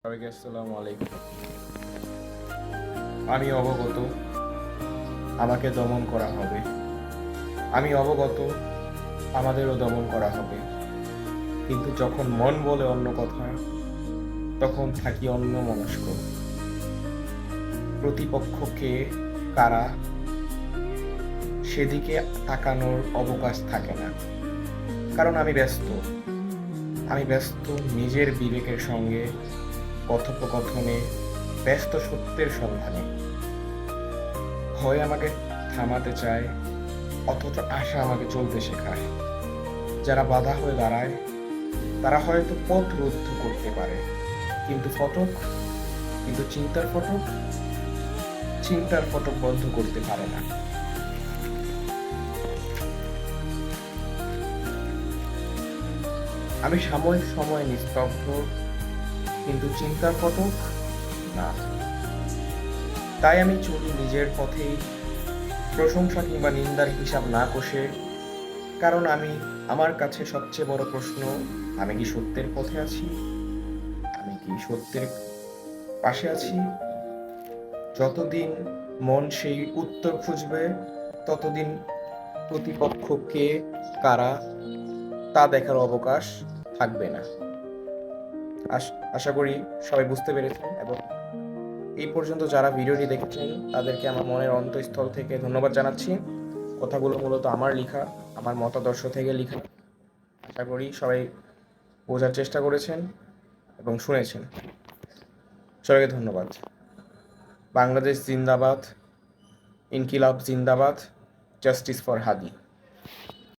সবাইকে আসসালামু আলাইকুম। আমি অবগত আমাকে দমন করা হবে। আমি অবগত আমাদেরও দমন করা হবে। কিন্তু যখন মন বলে অন্য কথা, তখন থাকি অন্যমনস্ক। প্রতিপক্ষকে কারা, সেদিকে তাকানোর অবকাশ থাকে না। কারণ আমি ব্যস্ত নিজের বিবেকের সঙ্গে কথোপকথনে, ব্যস্ত সত্যের সন্ধানে। ভয় আমাকে থামাতে চায়, অথচ আশা আমাকে চলতে শেখায়। যারা বাধা হয়ে দাঁড়ায় তারা হয়তো পথ রুদ্ধ করতে পারে, কিন্তু চিন্তার ফটক বন্ধ করতে পারে না। আমি সাময়িক সময় নিস্তব্ধ, কিন্তু চিন্তার ফটক না। তাই আমি চলি নিজের পথেই, প্রশংসা কিংবা নিন্দার হিসাব না কষে। কারণ আমার কাছে সবচেয়ে বড় প্রশ্ন, আমি কি সত্যের পথে আছি? আমি কি সত্যের পাশে আছি? যতদিন মন সেই উত্তর খুঁজবে, ততদিন প্রতিপক্ষ কে, কারা, তা দেখার অবকাশ থাকবে না। আশা করি সবাই বুঝতে পেরেছেন, এবং এই পর্যন্ত যারা ভিডিওটি দেখেছেন তাদেরকে আমার মনের অন্তঃস্থল থেকে ধন্যবাদ জানাচ্ছি। কথাগুলো মূলত আমার লেখা, আমার মতাদর্শ থেকে লেখা। আশা করি সবাই বোঝার চেষ্টা করেছেন এবং শুনেছেন। সবাইকে ধন্যবাদ। বাংলাদেশ জিন্দাবাদ, ইনকিলাব জিন্দাবাদ, জাস্টিস ফর হাদি।